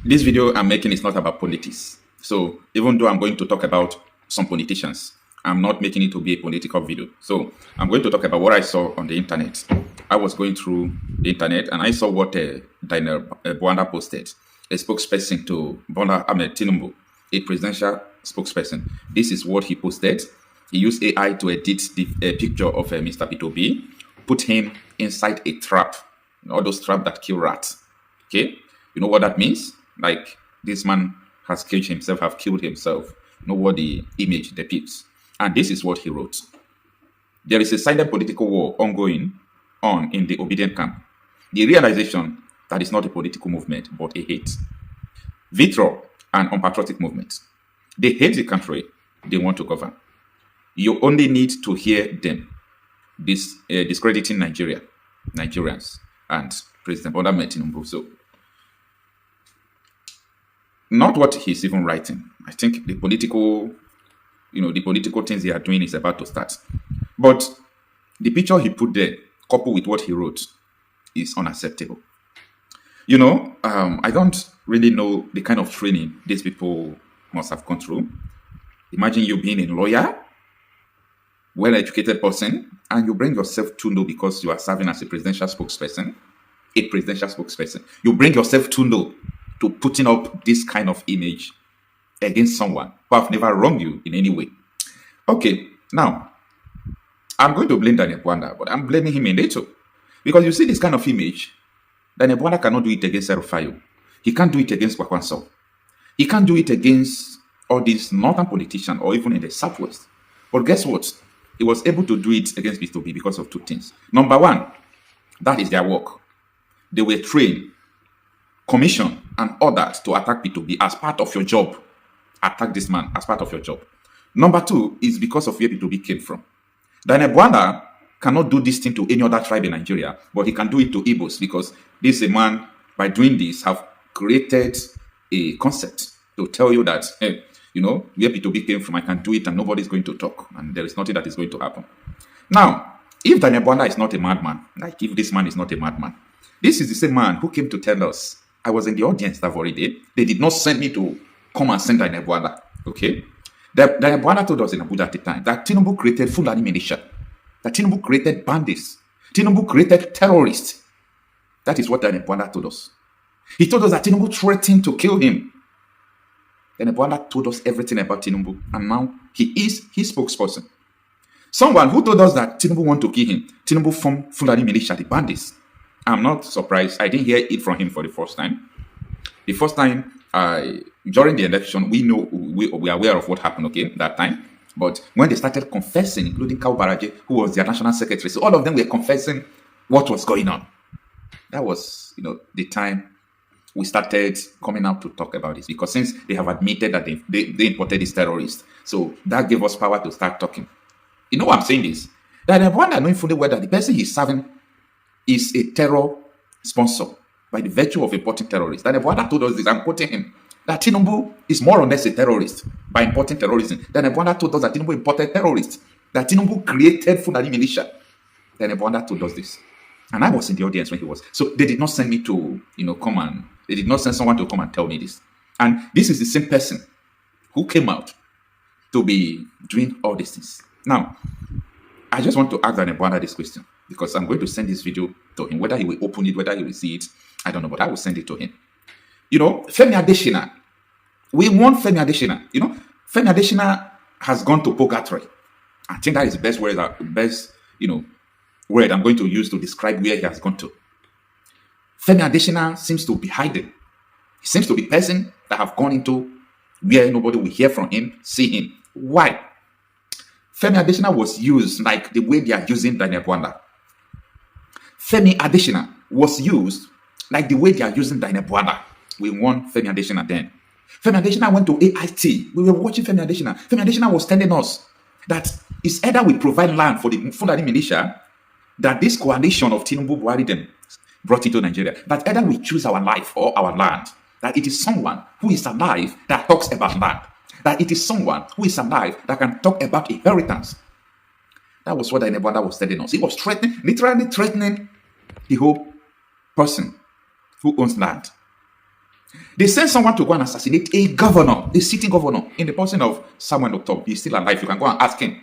This video I'm making is not about politics. So even though I'm going to talk about some politicians, I'm not making it to be a political video. So I'm going to talk about what I saw on the internet. I was going through the internet and I saw what Daniel Bwala posted, a spokesperson to Tinubu, a presidential spokesperson. This is what he posted. He used AI to edit the picture of Mr. P2B, put him inside a trap, all those traps that kill rats. Okay, you know what that means? Like this man has killed himself, have killed himself. You know what the image depicts. And this is what he wrote. There is a silent political war ongoing in the obedient camp. The realization that it's not a political movement, but a hate. Vitriol and unpatriotic movement. They hate the country they want to govern. You only need to hear them discrediting Nigerians, and President Bola Tinubu. So, not what he's even writing. I think the political things they are doing is about to start. But the picture he put there, coupled with what he wrote, is unacceptable. I don't really know the kind of training these people must have gone through. Imagine you being a lawyer, well-educated person, and you bring yourself to know because you are serving as a presidential spokesperson. You bring yourself to know to putting up this kind of image against someone who have never wronged you in any way. Okay, now, I'm going to blame Daniel Bwala, but I'm blaming him in little. Because you see this kind of image, Daniel Bwala cannot do it against Erufayo. He can't do it against Kwakwanso. He can't do it against all these northern politicians or even in the southwest. But guess what? He was able to do it against P2B because of two things. Number one, that is their work. They were trained, commissioned, and ordered to attack P2B as part of your job. Attack this man as part of your job. Number two is because of where P2B came from. Daniel Bwala cannot do this thing to any other tribe in Nigeria, but he can do it to Igbos because this a man, by doing this, have created a concept to tell you that, hey, where P2B came from, I can do it and nobody's going to talk. And there is nothing that is going to happen. Now, if Daniel Bwala is not a madman, like if this man is not a madman, this is the same man who came to tell us, I was in the audience that very day. They did not send me to come and send Daniel Bwala. Okay? Daniel Bwala told us in Abuja at the time that Tinubu created Fulani militia, that Tinubu created bandits, Tinubu created terrorists. That is what Daniel Bwala told us. He told us that Tinubu threatened to kill him. Daniel Bwala told us everything about Tinubu, and now he is his spokesperson. Someone who told us that Tinubu want to kill him, Tinubu formed Fulani militia, the bandits. I'm not surprised. I didn't hear it from him for the first time. The first time, during the election, we are aware of what happened, okay, that time. But when they started confessing, including Kau Baraje, who was their national secretary, so all of them were confessing what was going on. That was, the time we started coming out to talk about this, because since they have admitted that they imported these terrorists, so that gave us power to start talking. You know why I'm saying this? That everyone that knowing fully well that the person he's serving is a terror sponsor by the virtue of importing terrorists. That everyone that told us this, I'm quoting him, that Tinubu is more or less a terrorist by importing terrorism. Then everyone that told us that Tinubu imported terrorists, that Tinubu created Fulani militia. Then everyone that told us this. And I was in the audience when he was. So they did not send me to, they did not send someone to come and tell me this. And this is the same person who came out to be doing all these things. Now, I just want to ask Daniel Bwala this question, because I'm going to send this video to him. Whether he will open it, whether he will see it, I don't know, but I will send it to him. Femi Adesina, we want Femi Adesina. Femi Adesina has gone to purgatory. I think that is the best word I'm going to use to describe where he has gone to. Femi Adesina seems to be hiding. He seems to be a person that have gone into where nobody will hear from him, see him. Why? Femi Adesina was used like the way they are using Daniel Bwala. Femi Adesina was used like the way they are using Daniel Bwala. We want Femi Adesina then. Femi Adesina went to AIT. We were watching Femi Adesina. Femi Adesina was telling us that it's either we provide land for the Fulani militia that this coalition of Tinubu Buhari them brought into Nigeria, that either we choose our life or our land, that it is someone who is alive that talks about land, that it is someone who is alive that can talk about inheritance. That was what Daniel Bwala was telling us. He was literally threatening the whole person who owns land. They sent someone to go and assassinate a governor, a sitting governor, in the person of Samuel Octob. He's still alive. You can go and ask him.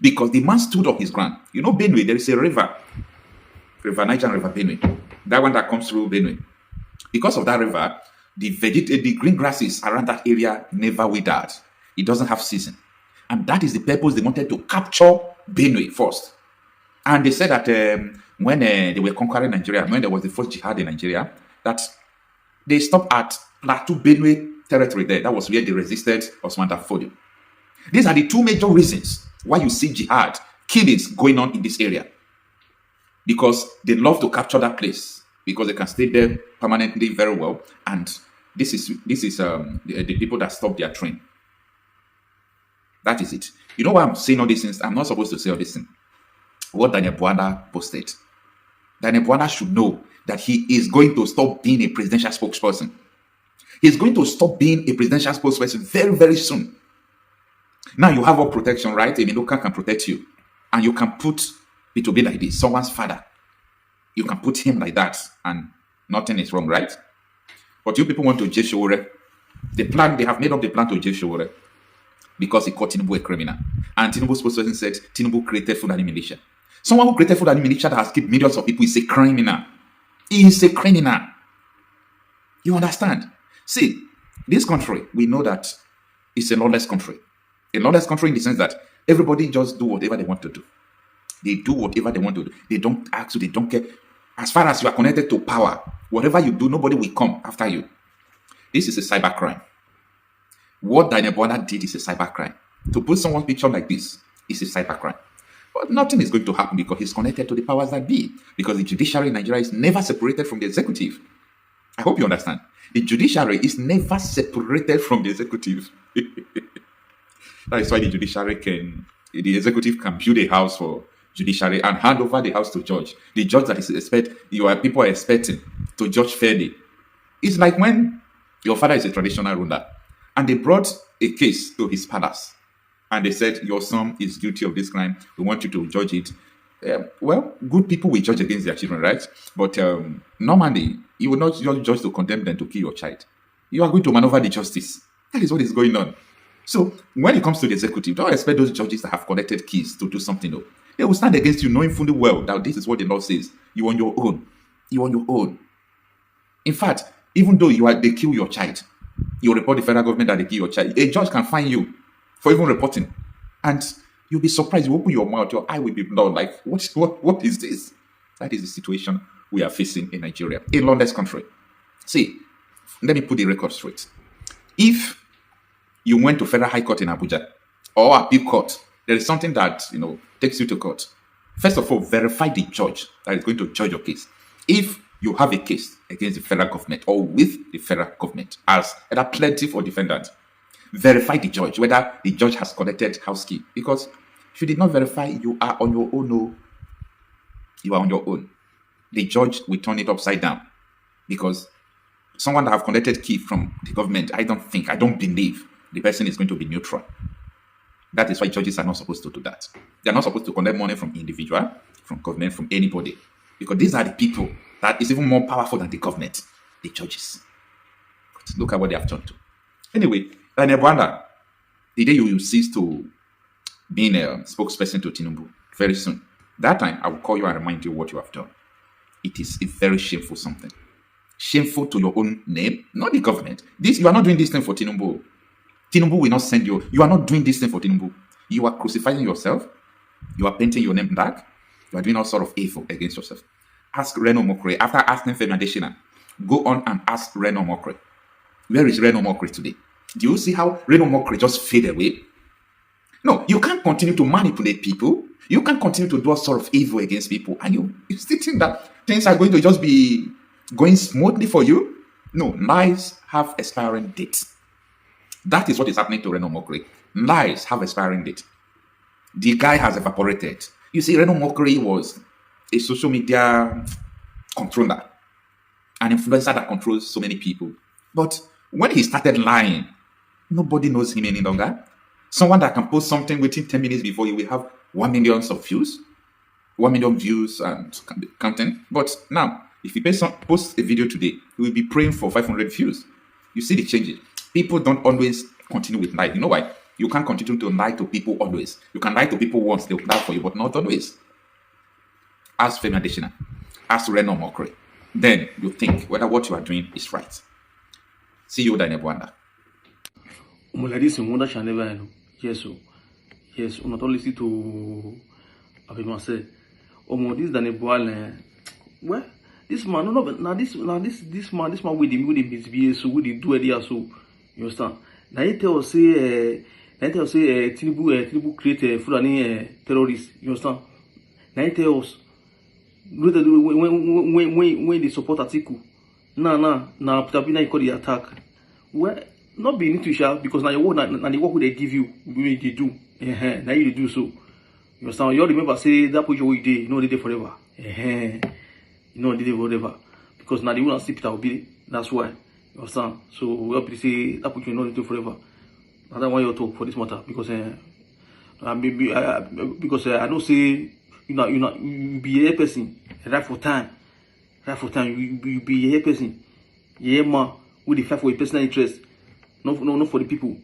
Because the man stood up his ground. You know, Benue, there is a river. River Niger and River Benue. That one that comes through Benue. Because of that river, the green grasses around that area never withered. It doesn't have season. And that is the purpose they wanted to capture Benue first. And they said that when they were conquering Nigeria, when there was the first jihad in Nigeria, that they stopped at Plateau Benue territory there. That was where they resisted Osman Danfodio. These are the two major reasons why you see jihad, killings going on in this area. Because they love to capture that place. Because they can stay there permanently very well. And this is the people that stop their train. That is it. You know why I'm saying all these things? I'm not supposed to say all these things. What Daniel Bwala posted. Daniel Bwala should know that he is going to stop being a presidential spokesperson. He's going to stop being a presidential spokesperson very, very soon. Now you have all protection, right? A Minoka can protect you. And you can put it to be like this, someone's father. You can put him like that and nothing is wrong, right? But you people want to jail Sowore. They have made up the plan to jail Sowore because he called Tinubu a criminal. And Tinubu's spokesperson said Tinubu created Fulani militia. Someone who created Fulani militia that has killed millions of people is a criminal. He is a criminal. You understand? See, this country, we know that it's a lawless country. A lawless country in the sense that everybody just do whatever they want to do. They do whatever they want to do. They don't ask you, they don't care. As far as you are connected to power, whatever you do, nobody will come after you. This is a cyber crime. What Daniel Bwala did is a cyber crime. To put someone's picture like this is a cyber crime. But nothing is going to happen because he's connected to the powers that be. Because the judiciary in Nigeria is never separated from the executive. I hope you understand. The judiciary is never separated from the executive. That is why the executive can build a house for judiciary and hand over the house to judge. The judge that people are expecting to judge fairly. It's like when your father is a traditional ruler and they brought a case to his palace and they said, your son is guilty of this crime. We want you to judge it. Well, good people will judge against their children, right? But normally, you will not just judge to condemn them to kill your child. You are going to maneuver the justice. That is what is going on. So, when it comes to the executive, don't expect those judges that have collected keys to do something. No. They will stand against you knowing fully well that this is what the law says. You on your own. You on your own. In fact, even though they kill your child, you report the federal government that they kill your child. A judge can fine you for even reporting. And you'll be surprised. You open your mouth, your eye will be blown. Like, what is this? That is the situation we are facing in Nigeria, a lawless country. See, let me put the record straight. If you went to Federal High Court in Abuja or Appeal Court, there is something that, takes you to court. First of all, verify the judge that is going to judge your case. If you have a case against the federal government or with the federal government as either plaintiff or defendant, verify the judge, whether the judge has collected house key. Because if you did not verify, you are on your own. No, you are on your own. The judge will turn it upside down. Because someone that have collected key from the government, I don't believe the person is going to be neutral. That is why judges are not supposed to do that. They are not supposed to collect money from individual, from government, from anybody. Because these are the people that is even more powerful than the government, the judges. But look at what they have turned to. Anyway, Daniel Bwala, the day you will cease to being a spokesperson to Tinubu, very soon. That time, I will call you and remind you what you have done. It is a very shameful something. Shameful to your own name, not the government. You are not doing this thing for Tinubu. Tinubu will not send you. You are not doing this thing for Tinubu. You are crucifying yourself. You are painting your name black. You are doing all sort of evil against yourself. Ask Reno Mokre. After asking Femi Adesina, go on and ask Reno Mokre. Where is Reno Mokre today? Do you see how Reno Mokre just fade away? No, you can't continue to manipulate people. You can't continue to do all sort of evil against people. And you still think that things are going to just be going smoothly for you? No, lies have expiring dates. That is what is happening to Reno Mokre. Lies have expiring date. The guy has evaporated. You see, Reno Mokre was a social media controller, an influencer that controls so many people. But when he started lying, nobody knows him any longer. Someone that can post something within 10 minutes before you will have 1 million views. 1 million views and counting. But now, if you post a video today, you will be praying for 500 views. You see the changes. People don't always continue with lie. You know why? You can't continue to lie to people always. You can lie to people once, they'll lie for you, but not always. Ask Femi Adesina. Ask Reno Mokre. Then you think whether what you are doing is right. See you then, Bwala. This in wonder shall never end. Yes, so yes, not only listen to Abima say, this than a Bwala. Well, this man, no, now this man with the misbehave, so with the do idea, so you understand. Now he tell say Tinubu create Fulani terrorists. You understand? Now he tell us when they support Atiku, now Peter he call the attack. Well, not being into shall because now you work now the work they give you, we they do. Now you do so. You understand? You all remember say that put your day, you know they there forever. You know they there forever because now they won't see Peter Obi. That's why. You understand? So we have to say that put you know they do forever. I don't want you to talk for this matter because I don't say you be a person right for time you be a person man with the fight for a personal interest not for the people.